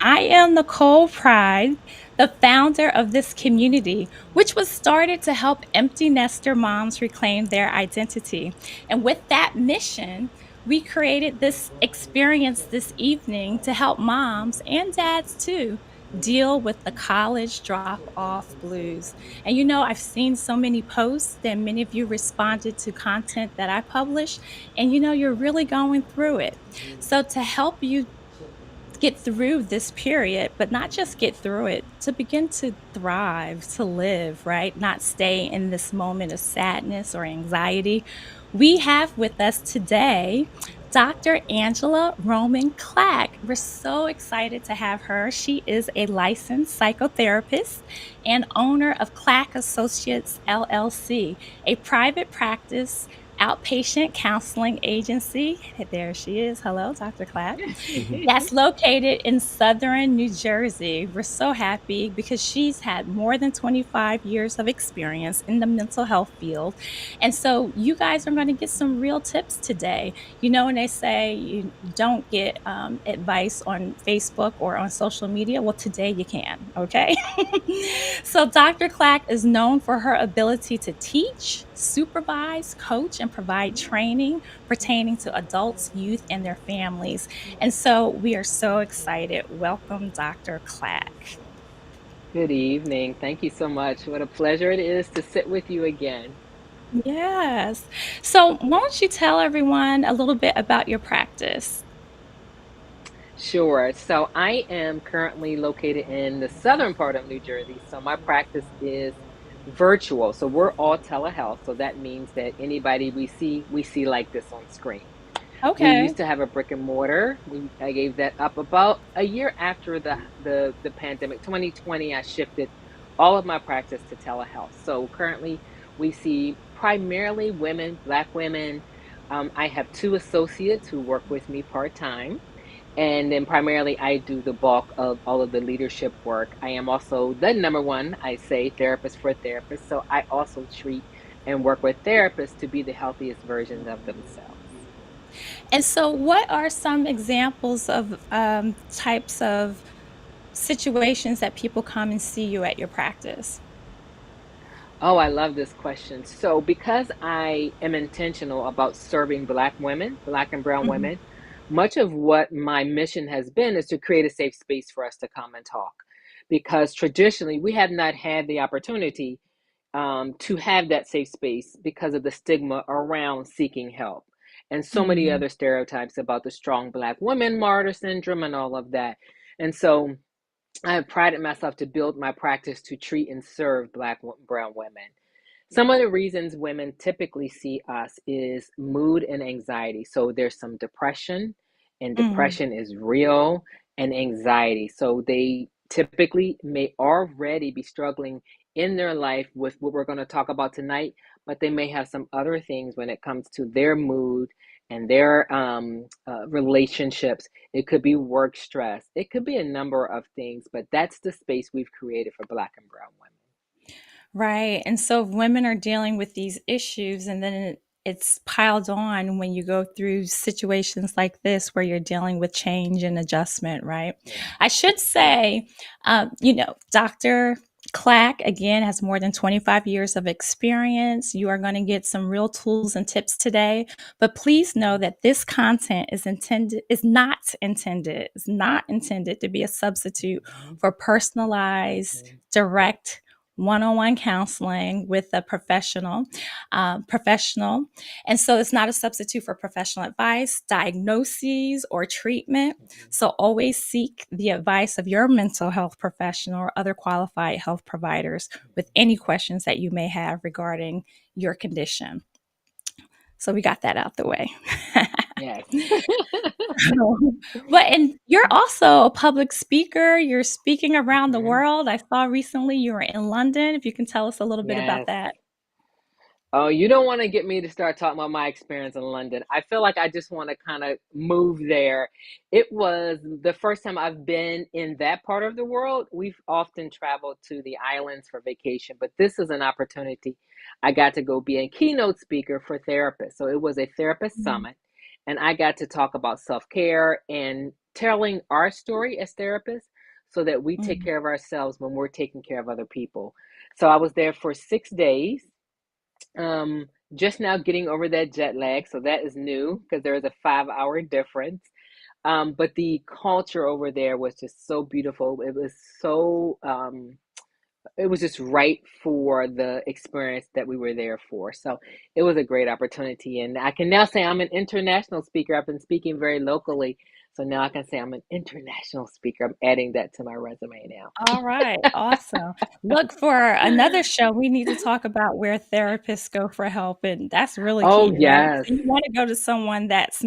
I am Nicole Pride, the founder of this community, which was started to help empty nester moms reclaim their identity. And with that mission, we created this experience this evening to help moms and dads too deal with the college drop off blues. And I've seen so many posts and many of you responded to content that I publish, and you're really going through it. So, to help you get through this period, but not just get through it, to begin to thrive, to live, right? Not stay in this moment of sadness or anxiety. We have with us today Dr. Angela Roman Clack. We're so excited to have her. She is a licensed psychotherapist and owner of Clack Associates LLC, a private practice outpatient counseling agency. There she is. Hello, Dr. Clack. That's located in southern New Jersey. We're so happy because she's had more than 25 years of experience in the mental health field. And so you guys are going to get some real tips today. When they say you don't get advice on Facebook or on social media, well, today you can, okay? So Dr. Clack is known for her ability to teach, supervise, coach, and provide training pertaining to adults, youth, and their families. And so we are so excited. Welcome, Dr. Clack. Good evening. Thank you so much. What a pleasure it is to sit with you again. Yes. So why don't you tell everyone a little bit about your practice? Sure. So I am currently located in the southern part of New Jersey. So my practice is virtual. So we're all telehealth. So that means that anybody we see like this on screen. We Okay. used to have a brick and mortar. I gave that up about a year after the pandemic. 2020, I shifted all of my practice to telehealth. So currently, we see primarily women, Black women. I have two associates who work with me part time. And then primarily, I do the bulk of all of the leadership work. I am also the number one, I say, therapist for therapists. So I also treat and work with therapists to be the healthiest versions of themselves. And so, what are some examples of types of situations that people come and see you at your practice? Oh, I love this question. So, because I am intentional about serving Black women, Black and Brown Mhm. women, much of what my mission has been is to create a safe space for us to come and talk. Because traditionally, we have not had the opportunity to have that safe space because of the stigma around seeking help and so many Mhm. other stereotypes about the strong Black woman, martyr syndrome, and all of that. And so, I have prided myself to build my practice to treat and serve Black, Brown women. Some of the reasons women typically see us is mood and anxiety. So there's some depression, and Mhm. depression is real, and anxiety. So they typically may already be struggling in their life with what we're going to talk about tonight, but they may have some other things when it comes to their mood and their relationships. It could be work stress, it could be a number of things, but that's the space we've created for Black and Brown women. Right. And so if women are dealing with these issues, and then it's piled on when you go through situations like this where you're dealing with change and adjustment, right? Yeah. I should say, Dr. Clack, again, has more than 25 years of experience. You are going to get some real tools and tips today, but please know that this content is not intended to be a substitute Mhm. for personalized, direct one-on-one counseling with a professional. And so it's not a substitute for professional advice, diagnoses, or treatment. Mhm. So always seek the advice of your mental health professional or other qualified health providers with any questions that you may have regarding your condition. So we got that out the way. Yes. But and you're also a public speaker. You're speaking around the Mhm. world. I saw recently you were in London. If you can tell us a little bit about Yes. that. Oh, you don't want to get me to start talking about my experience in London. I feel like I just want to kind of move there. It was the first time I've been in that part of the world. We've often traveled to the islands for vacation, but this is an opportunity. I got to go be a keynote speaker for therapists. So it was a therapist Mhm. summit, and I got to talk about self care and telling our story as therapists, so that we take Mm. care of ourselves when we're taking care of other people. So I was there for 6 days. Um, just now getting over that jet lag, so that is new because there is a 5 hour difference. But the culture over there was just so beautiful. It was just right for the experience that we were there for. So it was a great opportunity. And I can now say I'm an international speaker. I've been speaking very locally. So now I can say I'm an international speaker. I'm adding that to my resume All right, awesome. Look, for another now. show, we need to talk about where therapists go for help, and that's really Oh, key, right? yes, So you wanna go to someone that's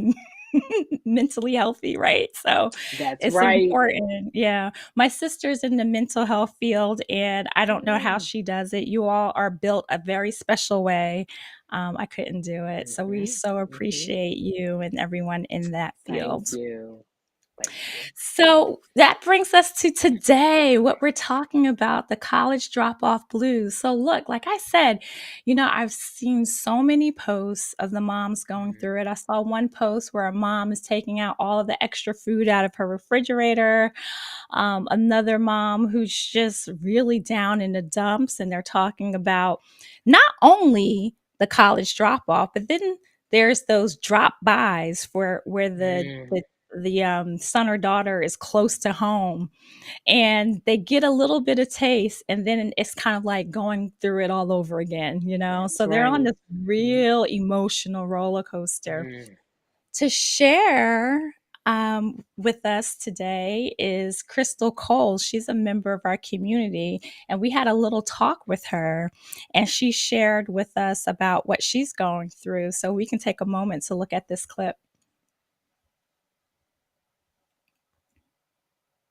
mentally healthy, right? So that's it's right. important. Yeah. My sister's in the mental health field, and I don't know how Mm. she does it. You all are built a very special way. I couldn't do it. So we Hmm. so Hmm. appreciate you and everyone in that Thank field. you. Thank you. So that brings us to today, what we're talking about, the college drop off blues. So, look, like I said, I've seen so many posts of the moms going Mhm. through it. I saw one post where a mom is taking out all of the extra food out of her refrigerator. Another mom who's just really down in the dumps, and they're talking about not only the college drop off, but then there's those drop bys for where Mm. the son or daughter is close to home, and they get a little bit of taste, and then it's kind of like going through it all over again. That's So they're on right. this Mm. real emotional roller coaster. Mm. To share with us today is Crystal Cole. She's a member of our community, and we had a little talk with her, and she shared with us about what she's going through. So we can take a moment to look at this clip.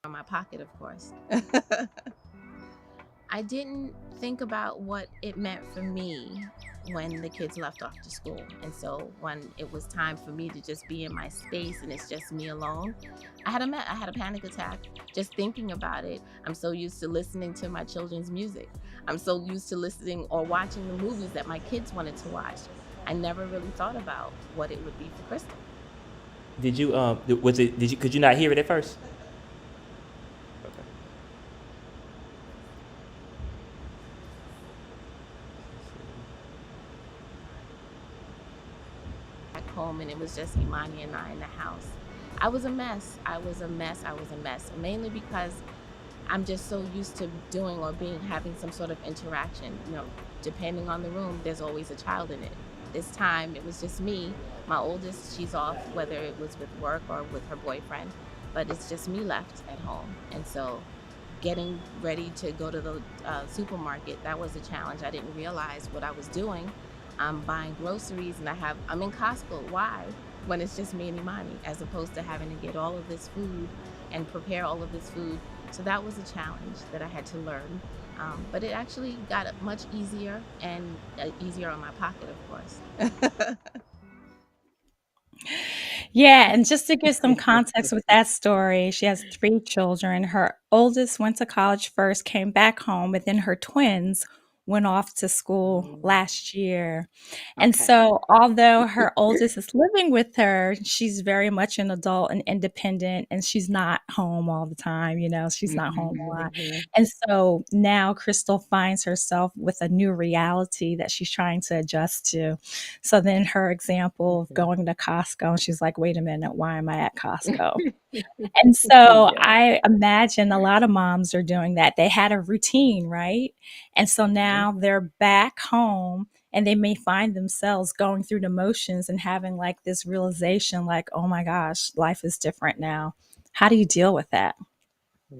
From my pocket, of course. I didn't think about what it meant for me when the kids left off to school. And so when it was time for me to just be in my space and it's just me alone, I had a panic attack just thinking about it. I'm so used to listening to my children's music. I'm so used to listening or watching the movies that my kids wanted to watch. I never really thought about what it would be for Crystal. Did you was it did you could you not hear it at first? Okay. Back home and it was just Imani and I in the house. I was a mess. I was a mess. I was a mess. Mainly because I'm just so used to doing or being having some sort of interaction. Depending on the room, there's always a child in it. This time it was just me. My oldest, she's off, whether it was with work or with her boyfriend, but it's just me left at home. And so getting ready to go to the supermarket, that was a challenge. I didn't realize what I was doing. I'm buying groceries and I'm in Costco. Why? When it's just me and Imani, as opposed to having to get all of this food and prepare all of this food. So that was a challenge that I had to learn. But it actually got much easier and easier on my pocket, of course. Yeah, and just to give some context with that story, she has 3 children. Her oldest went to college first, came back home, but then her twins went off to school Mm. last year. And Okay. so, although her oldest is living with her, she's very much an adult and independent, and she's not home all the time, she's not Hmm. home a lot. Hmm. And so now Crystal finds herself with a new reality that she's trying to adjust to. So then her example of Hmm. going to Costco, and she's like, "Wait a minute, why am I at Costco?" And so Yeah. I imagine a lot of moms are doing that. They had a routine, right? And so Hmm. now they're back home, and they may find themselves going through the motions and having like this realization like, "Oh my gosh, life is different now." How do you deal with that? Yeah.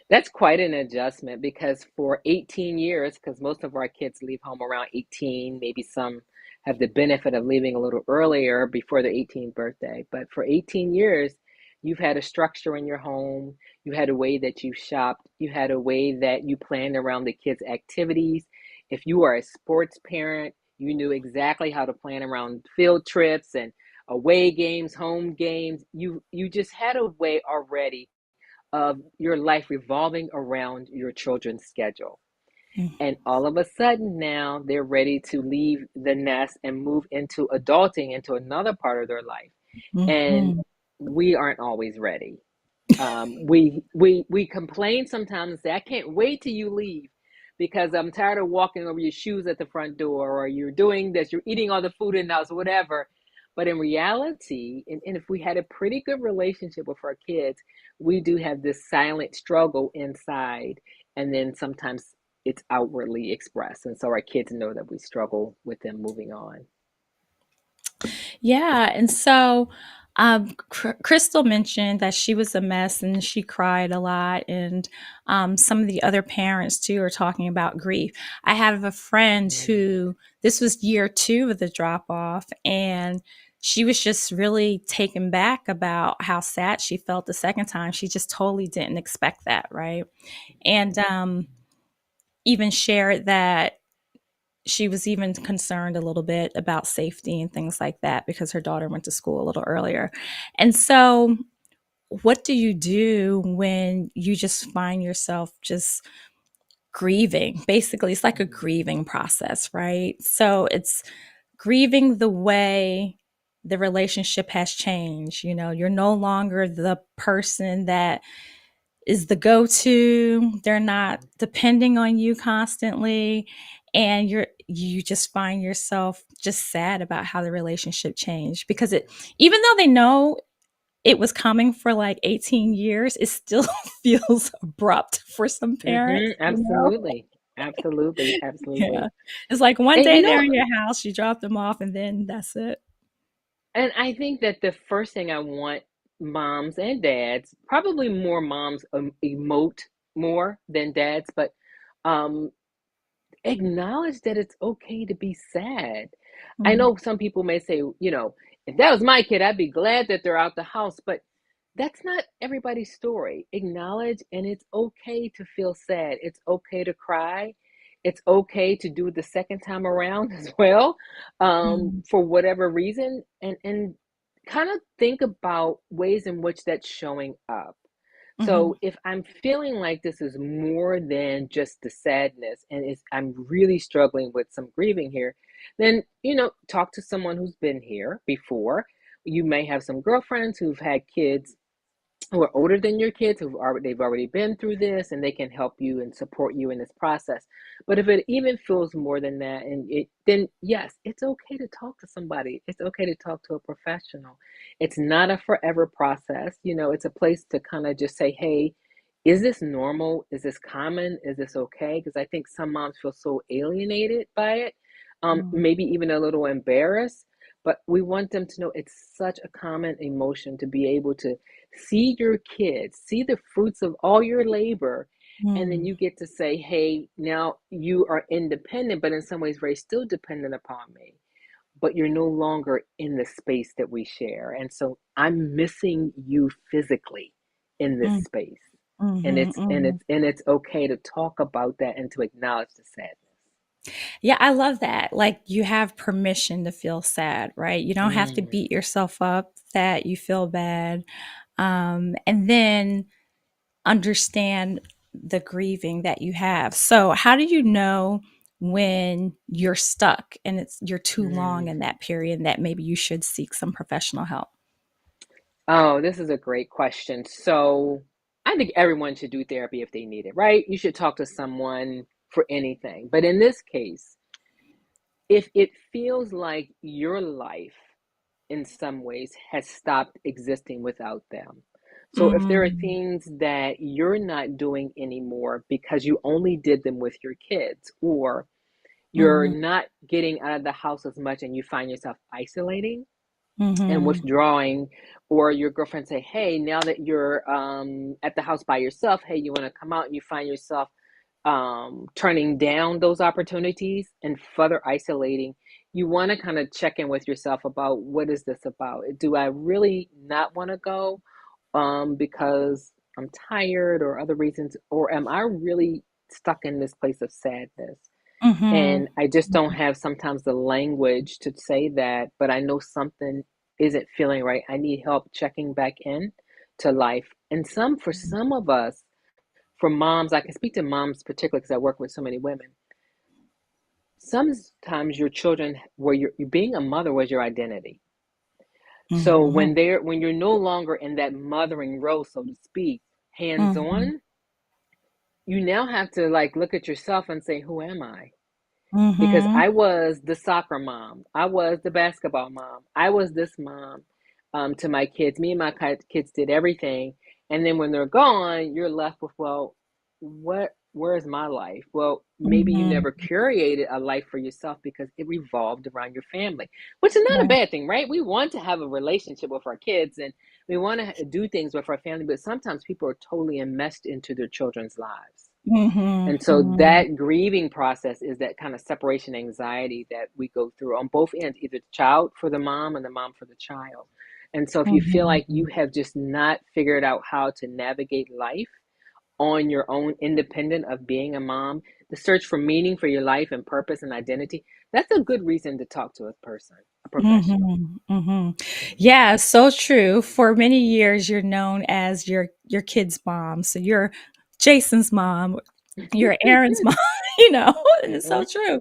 That's quite an adjustment because for 18 years, because most of our kids leave home around 18, maybe some have the benefit of leaving a little earlier before their 18th birthday. But for 18 years, you've had a structure in your home, you had a way that you shopped, you had a way that you planned around the kids' activities. If you are a sports parent, you knew exactly how to plan around field trips and away games, home games. You just had a way already of your life revolving around your children's schedule. And all of a sudden now they're ready to leave the nest and move into adulting, into another part of their life. And Mhm. we aren't always ready. We complain sometimes and say, I can't wait till you leave because I'm tired of walking over your shoes at the front door, or you're doing this, you're eating all the food in the house, whatever. But in reality, and if we had a pretty good relationship with our kids, we do have this silent struggle inside, and then sometimes it's outwardly expressed. And so our kids know that we struggle with them moving on. Yeah. And so Crystal mentioned that she was a mess and she cried a lot. And some of the other parents, too, are talking about grief. I have a friend Mm. who this was year 2 of the drop off, and she was just really taken back about how sad she felt the second time. She just totally didn't expect that. Right. And even shared that she was even concerned a little bit about safety and things like that because her daughter went to school a little earlier. And so, what do you do when you just find yourself just grieving? Basically, it's like a grieving process, right? So, it's grieving the way the relationship has changed. You know, you're no longer the person that is the go-to. They're not depending on you constantly, and you just find yourself just sad about how the relationship changed because it, even though they know it was coming for like 18 years, it still feels abrupt for some parents, you know? Absolutely. Absolutely. Yeah. Absolutely. It's like one And day they're in your house, you drop them off, and then that's it. and I think that the first thing I want moms and dads, probably more moms, emote more than dads, but um, acknowledge that it's okay to be sad. I Mm, know some people may say, if that was my kid, I'd be glad that they're out the house, but that's not everybody's story. Acknowledge, and it's okay to feel sad. It's okay to cry. It's okay to do it the second time around as well, mm, for whatever reason, and kind of think about ways in which that's showing up. mhm, So if I'm feeling like this is more than just the sadness, and I'm really struggling with some grieving here, then talk to someone who's been here before. You may have some girlfriends who've had kids who are older than your kids, they've already been through this, and they can help you and support you in this process. But if it even feels more than that, then yes, it's okay to talk to somebody. It's okay to talk to a professional. It's not a forever process. It's a place to kind of just say, hey, is this normal? Is this common? Is this okay? Because I think some moms feel so alienated by it, mm, maybe even a little embarrassed. But we want them to know it's such a common emotion to be able to see your kids, see the fruits of all your labor, and then mm, you get to say, hey, now you are independent, but in some ways very still dependent upon me. But you're no longer in the space that we share. And so I'm missing you physically in this mm, space. And mhm, it's and mhm. it's and it's okay to talk about that and to acknowledge the sadness. Yeah, I love that. Like you have permission to feel sad, right? You don't have to Mm. beat yourself up that you feel bad. And then understand the grieving that you have. So, how do you know when you're stuck and you're too long in Mm. that period and that maybe you should seek some professional help? Oh, this is a great question. So, I think everyone should do therapy if they need it, right? You should talk to someone for anything. But in this case, if it feels like your life in some ways has stopped existing without them. So if there are Mm, things that you're not doing anymore because you only did them with your kids, or you're mhm, not getting out of the house as much and you find yourself isolating and mhm, withdrawing, or your girlfriend say, hey, now that you're at the house by yourself, hey, you want to come out, and you find yourself turning down those opportunities and further isolating, you want to kind of check in with yourself about, what is this about? Do I really not want to go because I'm tired or other reasons? Or am I really stuck in this place of sadness? mhm, And I just don't have sometimes the language to say that, but I know something isn't feeling right. I need help checking back in to life. And for some of us, for moms, I can speak to moms particularly because I work with so many women. Sometimes your children, where you're being a mother was your identity. So Mhm. when you're no longer in that mothering role, so to speak, hands Mhm. on, you now have to like look at yourself and say, who am I? Because Mhm. I was the soccer mom, I was the basketball mom, I was this mom, to my kids. Me and my kids did everything, and then when they're gone, you're left with, well, where's my life? Well, maybe you Mhm. never curated a life for yourself because it revolved around your family, which is not a Right. bad thing, right? We want to have a relationship with our kids and we want to do things with our family, but sometimes people are totally enmeshed into their children's lives. Mhm. And so Mhm. that grieving process is that kind of separation anxiety that we go through on both ends, either the child for the mom and the mom for the child. And so if you feel like you Mhm. have just not figured out how to navigate life on your own, independent of being a mom, the search for meaning for your life and purpose and identity, that's a good reason to talk to a person, a professional. Mhm. Mhm. Yeah, so true. For many years, you're known as your kid's mom. So you're Jason's mom, you're Aaron's mom, and it's so Mhm. true.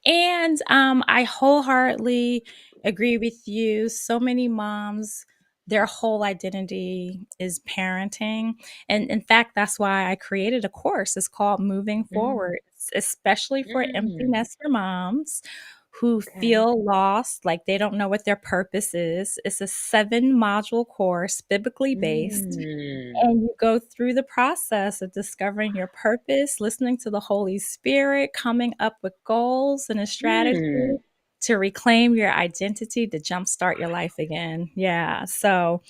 And I wholeheartedly agree with you. So many moms, their whole identity is parenting. And in fact, that's why I created a course. It's called Moving Mm, Forward, especially for empty mm, nester moms who okay. feel lost, like they don't know what their purpose is. It's a 7-module course, biblically based, Mm, and you go through the process of discovering your purpose, listening to the Holy Spirit, coming up with goals and a strategy mm, to reclaim your identity to jumpstart your life again. Yeah. So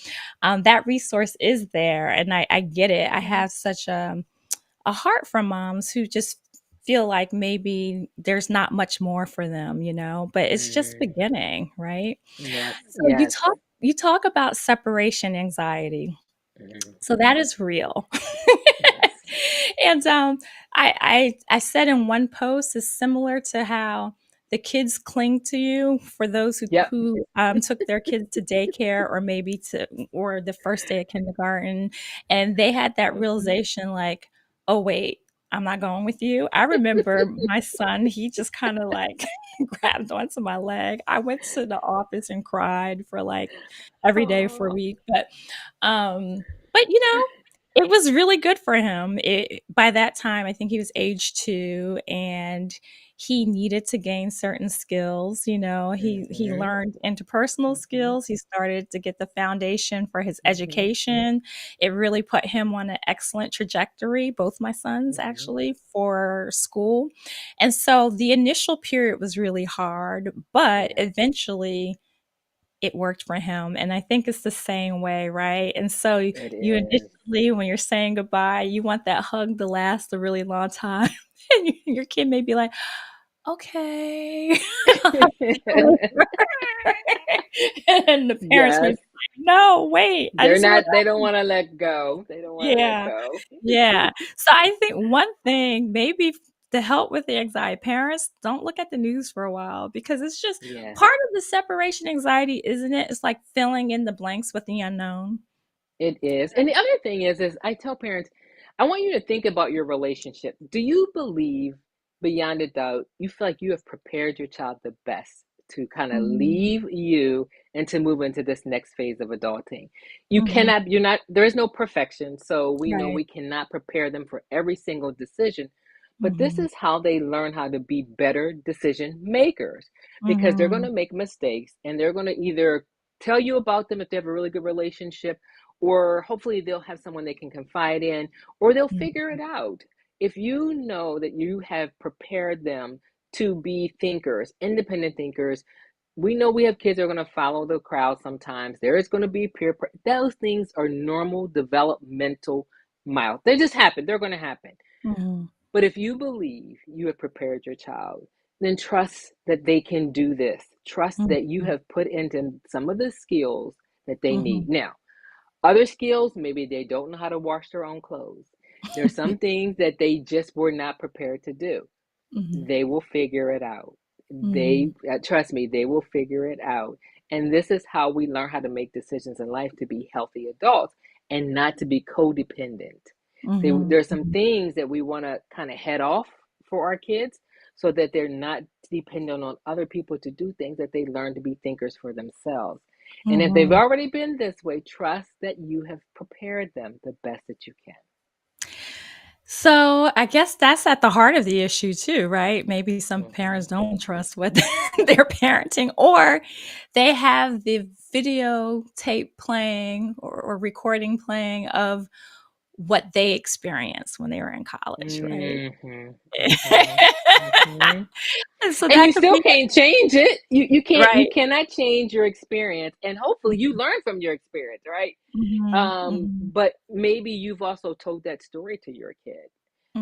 that resource is there, and I get it. I have such a heart for moms who just feel like maybe there's not much more for them, but it's just mm. beginning, right? Yep. So you Yes. talk about separation anxiety. Mhm. So that is real. Yes. And I said in one post is similar to how the kids cling to you for those who Yep. took their kids to daycare or maybe to or the first day of kindergarten, and they had that Mhm. realization like, oh wait, I'm not going with you. I remember my son, he just kind of like grabbed onto my leg. I went to the office and cried for like every day for a Oh. week, um, but it was really good for him. By that time, I think he was age 2, and he needed to gain certain skills. He Mhm. learned interpersonal Mhm. skills. He started to get the foundation for his Mhm. education. It really put him on an excellent trajectory, both my sons Mhm. actually, for school. And so the initial period was really hard, but Yes, eventually it worked for him. And I think it's the same way, right? And so it you is. initially, when you're saying goodbye, you want that hug to last a really long time. And your kid may be like, okay. And the parents may be Yes. like, no, wait, I just want They don't want to let go. They don't want to let yeah. go. Yeah. So I think one thing, maybe to help with the anxiety, parents don't look at the news for a while because it's just Yes. part of the separation anxiety, isn't it? It's like filling in the blanks with the unknown. It is. And the other thing is I tell parents, I want you to think about your relationship. Do you believe beyond a doubt, you feel like you have prepared your child the best to kind of Mhm. leave you and to move into this next phase of adulting? Mhm. There is no perfection. So we know Right. we cannot prepare them for every single decision. But this Mhm. is how they learn how to be better decision makers because they're going Mhm. to make mistakes and they're going to either tell you about them if they have a really good relationship, or hopefully they'll have someone they can confide in, or they'll Mhm. figure it out. If you know that you have prepared them to be thinkers, independent thinkers, we know we have kids that are going to follow the crowd sometimes. There is going to be those things are normal developmental miles. They just happen. They're going to happen. Mhm. But if you believe you have prepared your child, then trust that they can do this. Trust that you Mhm. have put into some of the skills that they need. Mhm. Now, other skills, maybe they don't know how to wash their own clothes. There are some things that they just were not prepared to do. Mhm. They will figure it out. Mhm. Trust me, they will figure it out. And this is how we learn how to make decisions in life to be healthy adults and not to be codependent. Mhm. There's some Mhm. things that we want to kind of head off for our kids so that they're not dependent on other people to do things, that they learn to be thinkers for themselves. And if they've Mhm. already been this way, trust that you have prepared them the best that you can. So, I guess that's at the heart of the issue too, right? Maybe some parents Hmm. don't trust what they're parenting, or they have the videotape playing or recording playing of what they experienced when they were in college, right? Hmm. Hmm. Hmm. And so And that you could still be can't change it. You right. cannot change your experience, and hopefully you learn from your experience, right? Mhm, mhm, But maybe you've also told that story to your kid,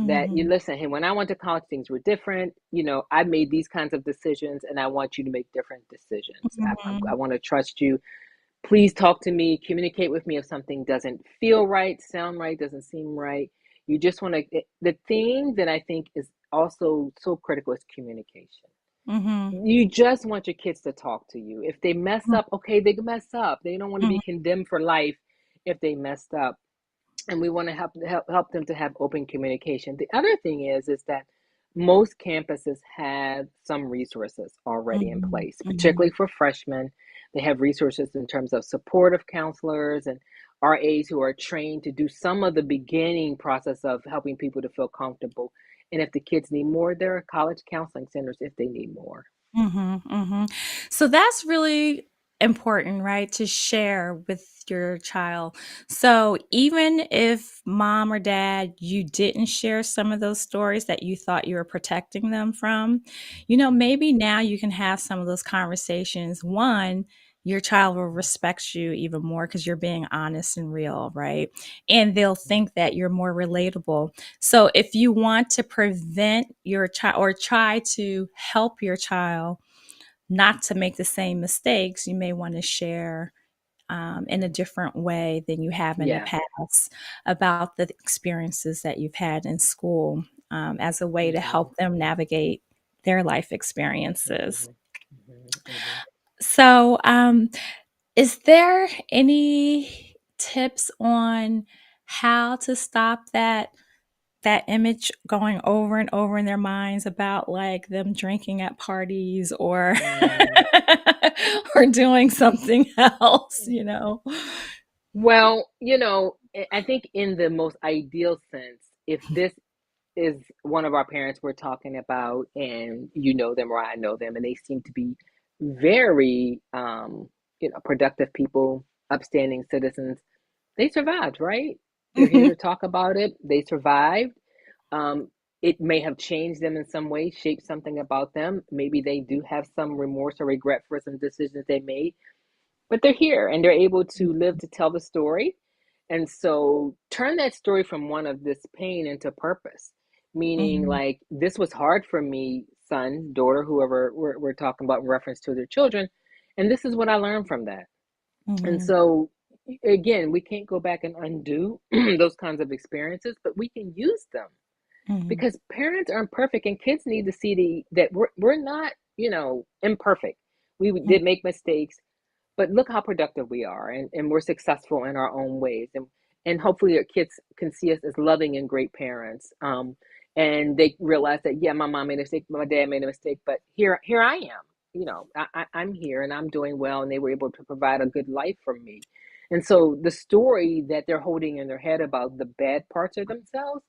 that you mhm, listen, hey, when I went to college, things were different. I made these kinds of decisions, and I want you to make different decisions. I mhm, want to trust you. Please talk to me, communicate with me if something doesn't feel right, sound right, doesn't seem right. You just want to, the thing that I think is also so critical is communication. mhm, You just want your kids to talk to you. If they mess up, okay, they can mess up. They don't want to be mhm, condemned for life if they messed up, and we want to help them to have open communication. The other thing is that most campuses have some resources already in mhm, place, mhm, particularly for freshmen. They have resources in terms of supportive counselors and RAs who are trained to do some of the beginning process of helping people to feel comfortable. And if the kids need more, there are college counseling centers if they need more. mhm, mhm. So that's really important, right, to share with your child. So even if mom or dad, you didn't share some of those stories that you thought you were protecting them from, maybe now you can have some of those conversations. One, your child will respect you even more because you're being honest and real, right? And they'll think that you're more relatable. So if you want to prevent your child or try to help your child not to make the same mistakes, you may want to share in a different way than you have in the Yeah. past about the experiences that you've had in school as a way to Hmm. help them navigate their life experiences. Hmm. Hmm. Hmm. So, is there any tips on how to stop that image going over and over in their minds about like them drinking at parties or Mm. or doing something else? Well, I think in the most ideal sense, if this is one of our parents we're talking about, and you know them or I know them, and they seem to be very, productive people, upstanding citizens, they survived, right? They're here Mhm, to talk about it. They survived. Um, it may have changed them in some way, shaped something about them. Maybe they do have some remorse or regret for some decisions they made, but they're here and they're able to live to tell the story. And so turn that story from one of this pain into purpose, meaning mhm, like, this was hard for me, son, daughter, whoever we're talking about in reference to their children. And this is what I learned from that. And mhm, so, again, we can't go back and undo those kinds of experiences, but we can use them, mhm, because parents aren't perfect and kids need to see that we're not, imperfect. We mhm, did make mistakes, but look how productive we are, and we're successful in our own ways, and hopefully our kids can see us as loving and great parents, and they realize that, yeah, my mom made a mistake, my dad made a mistake, but here I am, I'm here and I'm doing well, and they were able to provide a good life for me. And so the story that they're holding in their head about the bad parts of themselves,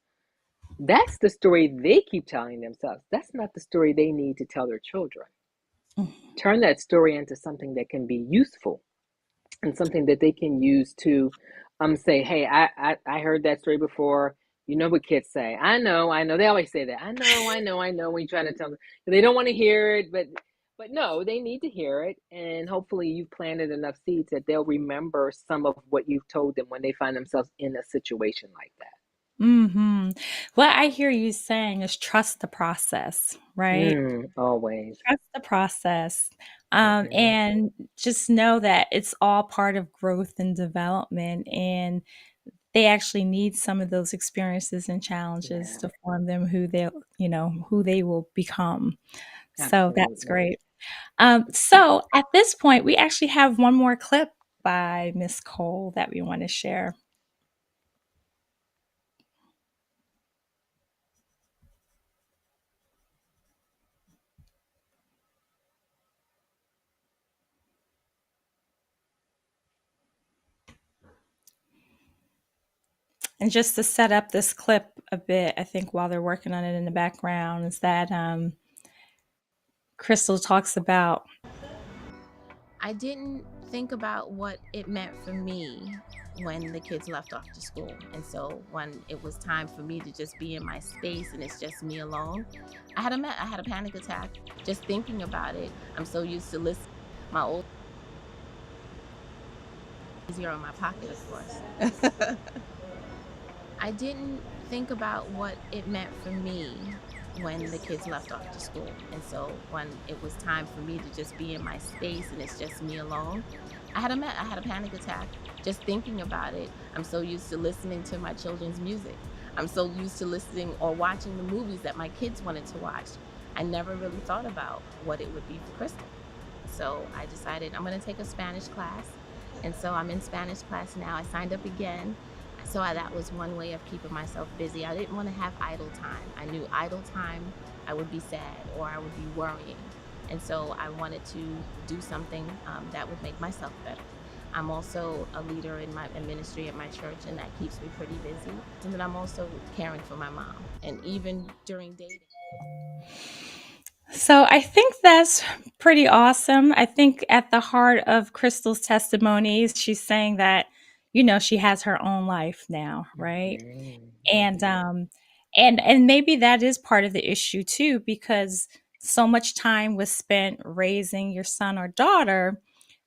that's the story they keep telling themselves. That's not the story they need to tell their children. mhm. Turn that story into something that can be useful and something that they can use to say, hey, I heard that story before. You know what kids say. I know. They always say that. I know when you try to tell them. They don't want to hear it, but no, they need to hear it. And hopefully you've planted enough seeds that they'll remember some of what you've told them when they find themselves in a situation like that. Mhm. What I hear you saying is trust the process, right? Always. Trust the process, Hmm. and just know that it's all part of growth and development, and they actually need some of those experiences and challenges Yeah, to form them who they will become. So that's absolutely. great. So at this point, we actually have one more clip by Miss Cole that we want to share. And just to set up this clip a bit, I think while they're working on it in the background, is that Crystal talks about. I didn't think about what it meant for me when the kids left off to school. And so when it was time for me to just be in my space and it's just me alone, I had a panic attack just thinking about it. I'm so used to listening. My old easier on my pocket, of course. I didn't think about what it meant for me when the kids left off to school. And so when it was time for me to just be in my space and it's just me alone, I had a panic attack just thinking about it. I'm so used to listening to my children's music. I'm so used to listening or watching the movies that my kids wanted to watch. I never really thought about what it would be for Christmas. So I decided I'm going to take a Spanish class. And so I'm in Spanish class now. I signed up again. That was one way of keeping myself busy. I didn't want to have idle time. I knew idle time, I would be sad or I would be worrying. And so I wanted to do something that would make myself better. I'm also a leader in my ministry at my church, and that keeps me pretty busy. And then I'm also caring for my mom. And even during dating. So I think that's pretty awesome. I think at the heart of Crystal's testimonies, she's saying that, she has her own life now, right? Mhm. And Mhm. and maybe that is part of the issue too, because so much time was spent raising your son or daughter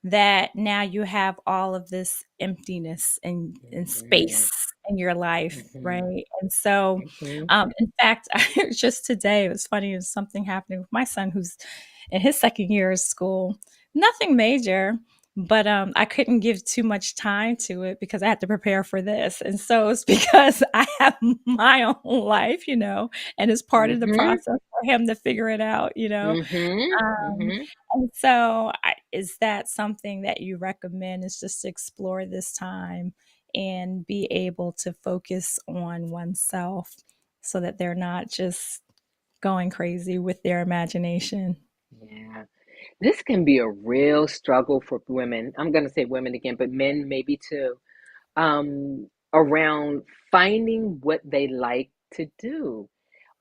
that now you have all of this emptiness and Mhm. space in your life, Mhm. right? And so, Mhm. in fact, just today it was funny. There's something happening with my son who's in his second year of school. Nothing major, but I couldn't give too much time to it because I had to prepare for this. And so it's because I have my own life, and it's part of the Mhm. process for him to figure it out, Mhm. um, Mhm. and so, is that something that you recommend? Is just to explore this time and be able to focus on oneself so that they're not just going crazy with their imagination. Yeah. This can be a real struggle for women. I'm going to say women again, but men maybe too. Around finding what they like to do.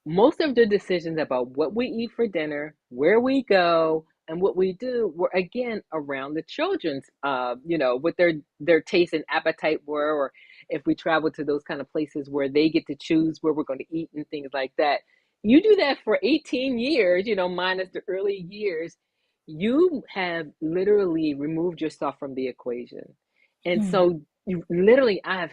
Most of the decisions about what we eat for dinner, where we go, and what we do were again around the children's, what their taste and appetite were, or if we travel to those kind of places where they get to choose where we're going to eat and things like that. You do that for 18 years, minus the early years. You have literally removed yourself from the equation. And Hmm. so you literally, I've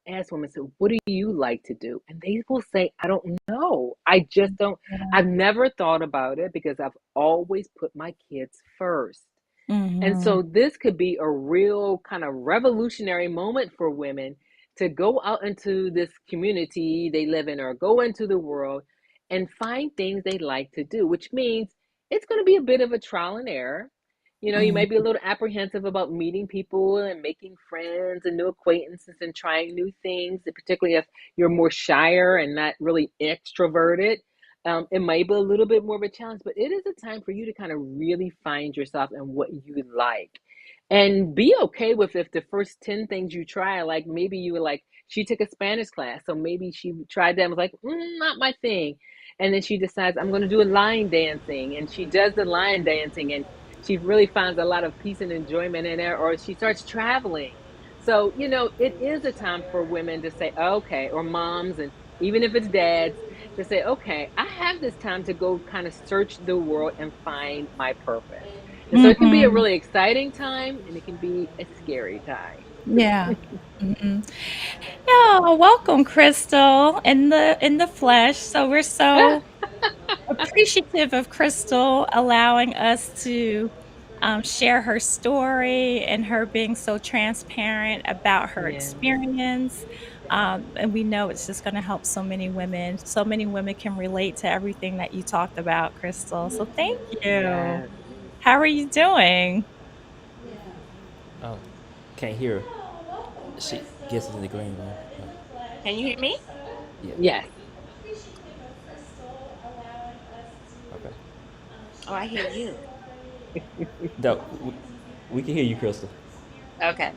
asked women, so what do you like to do? And they will say, I don't know. I just don't. Yeah. I've never thought about it because I've always put my kids first. And Mhm. so this could be a real kind of revolutionary moment for women to go out into this community they live in or go into the world and find things they like to do, which means it's going to be a bit of a trial and error. You Mhm. might be a little apprehensive about meeting people and making friends and new acquaintances and trying new things, particularly if you're more shyer and not really extroverted. It might be a little bit more of a challenge, but it is a time for you to kind of really find yourself and what you like. And be okay with if the first 10 things you try, like maybe you were like, she took a Spanish class, so maybe she tried that and was like, not my thing. And then she decides, I'm going to do a line dancing. And she does the line dancing and she really finds a lot of peace and enjoyment in there, or she starts traveling. So, it is a time for women to say, okay, or moms, and even if it's dads, to say, okay, I have this time to go kind of search the world and find my purpose. And so it can be a Mhm. really exciting time and it can be a scary time. Yeah. Mhm. Yeah, welcome, Crystal, in the flesh. So we're so appreciative of Crystal allowing us to share her story and her being so transparent about her Yeah. experience. And we know it's just going to help so many women. So many women can relate to everything that you talked about, Crystal. So thank you. Yes. How are you doing? Oh, can't hear her. She guesses in the green room. Oh, Can you hear me? yeah. Yes. Okay. Oh, I hear you. No, we can hear you, Crystal. Okay.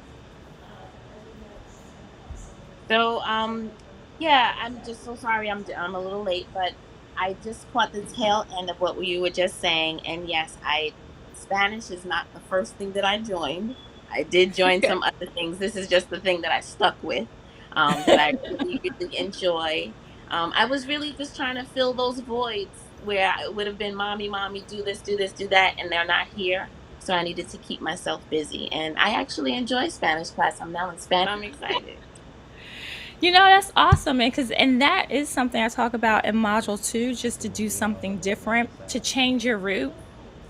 So, yeah, I'm just so sorry. I'm a little late, but I just caught the tail end of what you were just saying. And yes, I Spanish is not the first thing that I joined. I did join Okay. some other things. This is just the thing that I stuck with, that I really, really enjoy. I was really just trying to fill those voids where it would have been, mommy, mommy, do this, do this, do that, and they're not here. So I needed to keep myself busy. And I actually enjoy Spanish class. I'm now in Spanish. I'm excited. That's awesome, and that is something I talk about in module 2, just to do something different, to change your route.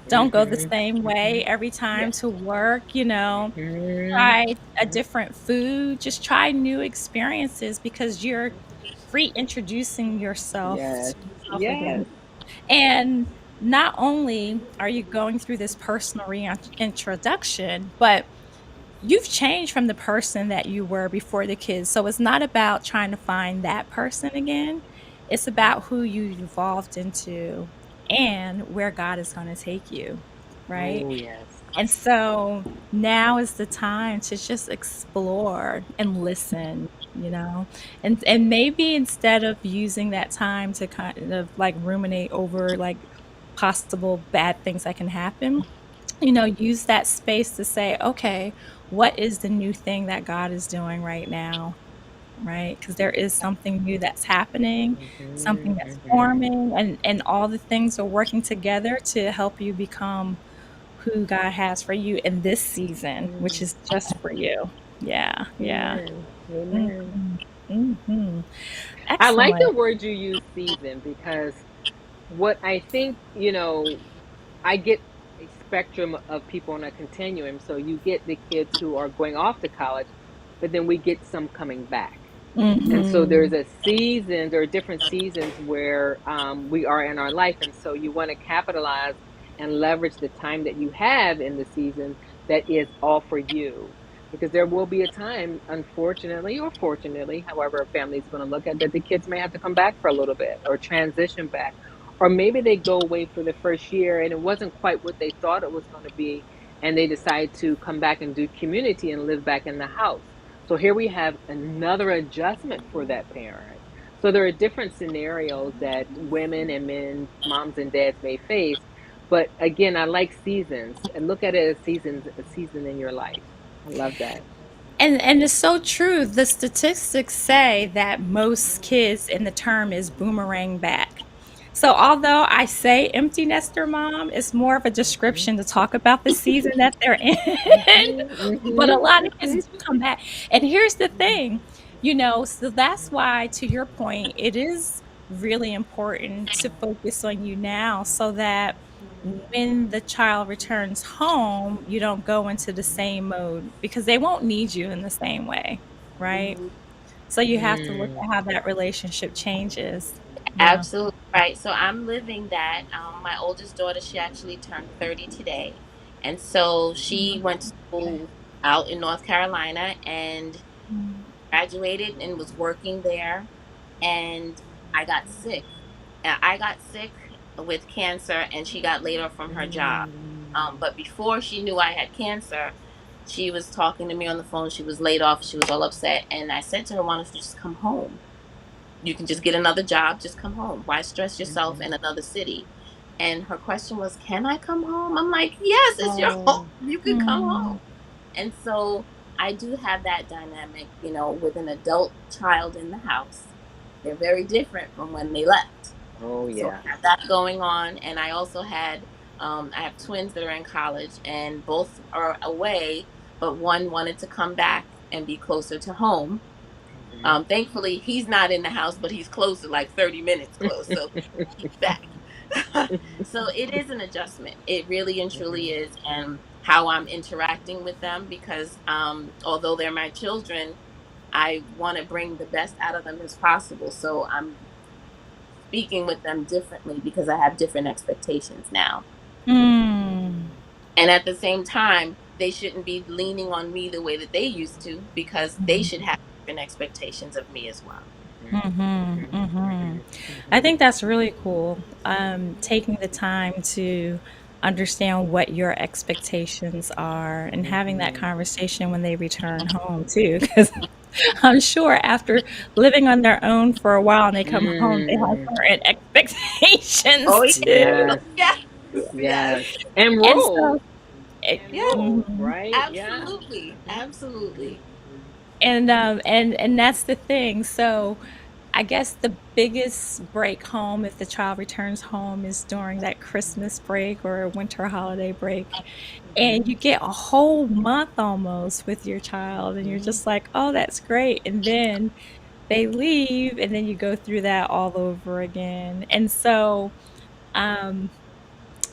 Don't go the Mhm. same way Mhm. every Yeah. time to work, Mhm. try a different food, just try new experiences because you're reintroducing yourself Yes. to yourself again. Yes. And not only are you going through this personal reintroduction, but you've changed from the person that you were before the kids. So it's not about trying to find that person again. It's about who you evolved into and where God is going to take you, right? Oh, yes. And so now is the time to just explore and listen, and maybe instead of using that time to kind of like ruminate over like possible bad things that can happen, use that space to say, okay, what is the new thing that God is doing right now? Right? Because there is something new that's happening, something Mhm. that's Mhm. forming, and all the things are working together to help you become who God has for you in this season, which Mm. is just for you. Yeah, yeah. Amen. Amen. Mhm, mhm. I like Excellent. the word you use, season, because what I think, I get a spectrum of people on a continuum. So you get the kids who are going off to college, but then we get some coming back. And so there's Mhm. a season, there are different seasons where we are in our life. And so you want to capitalize and leverage the time that you have in the season that is all for you. Because there will be a time, unfortunately or fortunately, however a family is going to look at that, the kids may have to come back for a little bit or transition back. Or maybe they go away for the first year and it wasn't quite what they thought it was going to be. And they decide to come back and do community and live back in the house. So here we have another adjustment for that parent. So there are different scenarios that women and men, moms and dads may face. But again, I like seasons and look at it as seasons, a season in your life. I love that. And it's so true. The statistics say that most kids in the term is boomerang back. So although I say empty nester mom, it's more of a Mhm. description to talk about the season that they're in. Mhm. But a Mhm. lot of kids Mhm. do come back. And here's the thing, so that's why, to your point, it is really important to focus on you now so that when the child returns home, you don't go into the same mode because they won't need you in the same way, right? So you have to look Mm. at how that relationship changes. Yeah. Absolutely right. So I'm living that. My oldest daughter, she actually turned 30 today. And so she went to school out in North Carolina and Mm. graduated and was working there. And I got sick. I got sick with cancer and she got laid off from her job. Mm. But before she knew I had cancer, she was talking to me on the phone. She was laid off. She was all upset. And I said to her, why don't you just come home? You can just get another job, just come home. Why stress yourself Mhm. in another city? And her question was, can I come home? I'm like, yes, it's your home. Oh. You can come Mm. home. And so I do have that dynamic, with an adult child in the house. They're very different from when they left. Oh, So yeah. I have that going on. And I also I have twins that are in college and both are away, but one wanted to come back and be closer to home. Mhm. Thankfully, he's not in the house, but he's close to like 30 minutes close. So he's back. So it is an adjustment. It really and truly Mhm. is. And how I'm interacting with them because although they're my children, I want to bring the best out of them as possible. So I'm speaking with them differently because I have different expectations now. Mm. And at the same time, they shouldn't be leaning on me the way that they used to because they should Mhm. have different expectations of me as well. Mhm. Mhm. Mhm. Mhm. Mhm. I Mhm. think that's really cool. Taking the time to understand what your expectations are and having that Mhm. conversation when they return home too, because I'm sure after living on their own for a while and they come home, they have Mm. certain expectations Oh yeah. too. Yes. Yes. Yes. Yes. And And so roles. it And Yeah. roles, mhm. right? Yeah. Absolutely. Absolutely. And that's the thing. So I guess the biggest break home if the child returns home is during that Christmas break or winter holiday break. And Mhm. you get a whole month almost with your child, and you're Mhm. just like, "Oh, that's great." And then they leave, and then you go through that all over again. And so, um,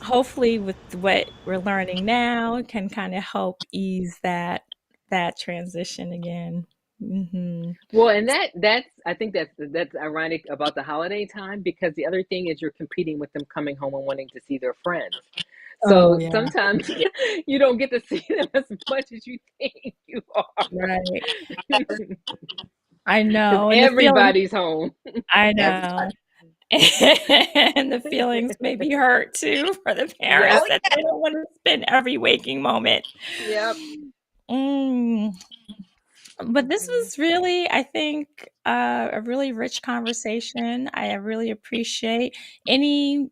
hopefully with what we're learning now it can kinda help ease that transition again. Mhm. Well, and that's I think that's ironic about the holiday time because the other thing is you're competing with them coming home and wanting to see their friends. Oh, So yeah. sometimes Yeah. you don't get to see them as much as you think you are Right. I because know, and the feeling everybody's home. I Everybody. know. And the feelings may be hurt too for the parents Oh Yep. that they don't wanna spend every waking moment. Yep. Mm, but this Mhm. was really, I think, a really rich conversation. I really appreciate any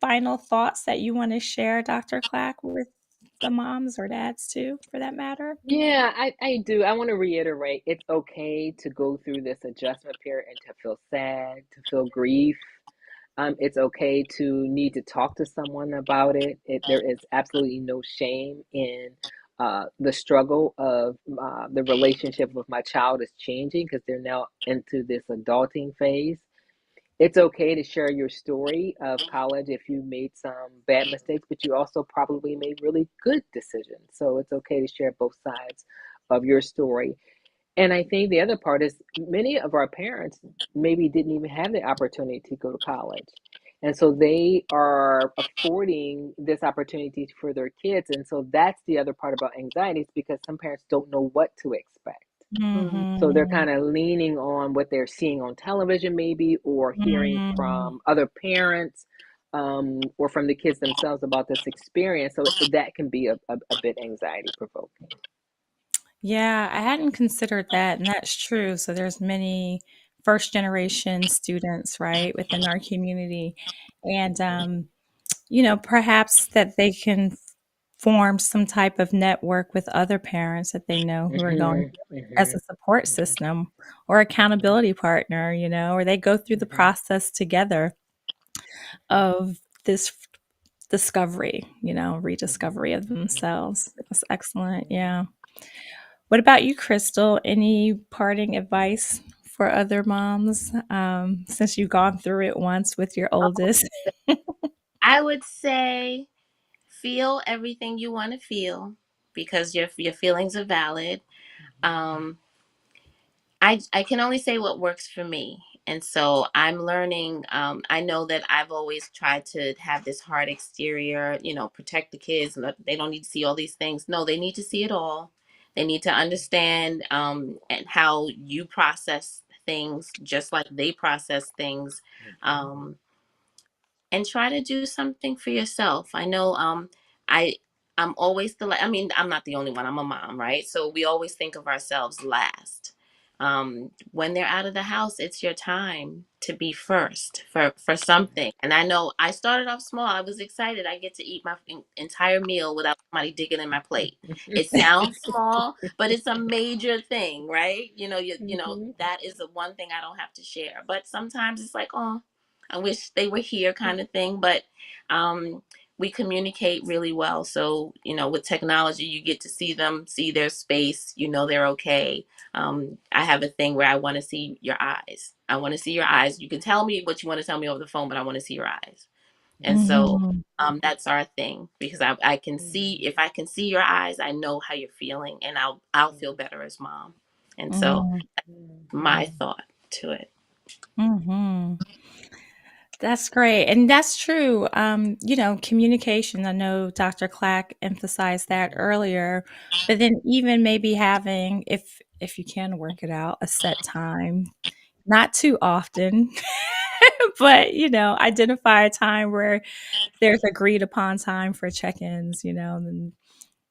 final thoughts that you wanna share, Dr. Clack, with the moms or dads too, for that matter? Yeah, I do. I want to reiterate it's okay to go through this adjustment period and to feel sad, to feel grief. It's okay to need to talk to someone about it. There is absolutely no shame in the struggle of the relationship with my child is changing because they're now into this adulting phase. It's okay to share your story of college if you made some bad mistakes, but you also probably made really good decisions. So it's okay to share both sides of your story. And I think the other part is many of our parents maybe didn't even have the opportunity to go to college. And so they are affording this opportunity for their kids. And so that's the other part about anxieties because some parents don't know what to expect. Mhm. So they're Mhm. kind of leaning on what they're seeing on television, maybe, or hearing Mm. from other parents or from the kids themselves about this experience. So that can be a bit anxiety provoking. Yeah, I hadn't considered that, and that's true. So there's many first generation students, right, within our community. And perhaps that they can form some type of network with other parents that they know who are going Hmm. through it as Hmm. a support system or accountability partner, or they go through the Hmm. process together of this discovery, Hmm. rediscovery of Hmm. themselves. That's excellent. Hmm. Yeah. What about you, Crystal? Any parting advice for other moms since you've gone through it once with your Oh, oldest? I would say feel everything you want to feel because your feelings are valid. Um, I can only say what works for me. And so I'm learning. I know that I've always tried to have this hard exterior, protect the kids. And they don't need to see all these things. No, they need to see it all. They need to understand and how you process things just like they process things. Um, and try to do something for yourself. I know I I'm always I mean, I'm not the only one. I'm a mom, right? So we always think of ourselves last. When they're out of the house, it's your time to be first for something. And I know I started off small. I was excited. I get to eat my entire meal without somebody digging in my plate. It sounds small, but it's a major thing, right? Hmm. That is the one thing I don't have to share. But sometimes it's like, oh, I wish they were here kind of thing. But we communicate really well. So, with technology, you get to see them, see their space, they're okay. I have a thing where I want to see your eyes. I want to see your eyes. You can tell me what you want to tell me over the phone, but I want to see your eyes. And so Mhm. that's our thing because I can see, if I can see your eyes, I know how you're feeling and I'll feel better as mom. And so Mhm. my thought to it. Mhm. That's great, and that's true. Communication. I know Dr. Clack emphasized that earlier, but then even maybe having, if you can work it out, a set time, not too often, But, identify a time where there's agreed upon time for check-ins, and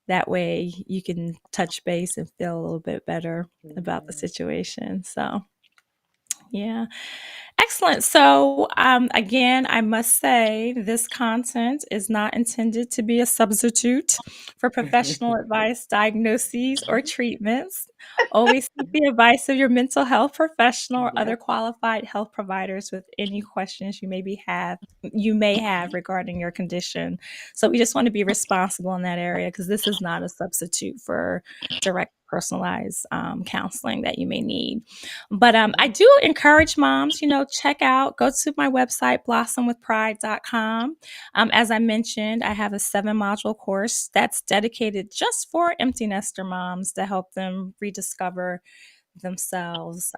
that way you can touch base and feel a little bit better about the Mhm. situation. So, yeah. Excellent. So, again, I must say this content is not intended to be a substitute for professional advice, diagnoses, or treatments. Always seek the advice of your mental health professional or other Yep. qualified health providers with any questions you may have regarding your condition. So we just want to be responsible in that area because this is not a substitute for direct personalized counseling that you may need. But I do encourage moms, go to my website, blossomwithpride.com. As I mentioned, I have a 7-module course that's dedicated just for empty nester moms to help them rediscover themselves,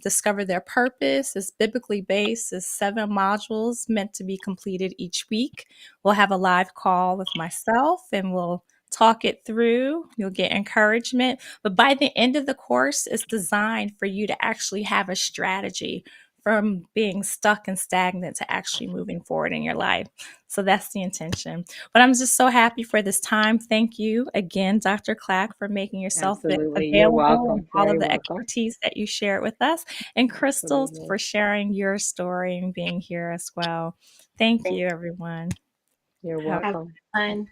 discover their purpose. Is biblically based. It's 7 modules meant to be completed each week. We'll have a live call with myself and we'll talk it through. You'll get encouragement. But by the end of the course, it's designed for you to actually have a strategy from being stuck and stagnant to actually moving forward in your life. So that's the intention. But I'm just so happy for this time. Thank you again, Dr. Clack, for making yourself Absolutely. You're available and welcome. all Very of the welcome. expertise that you shared with us. And Crystal Absolutely. for sharing your story and being here as well. Thank you, everyone. You're Have Have welcome. fun.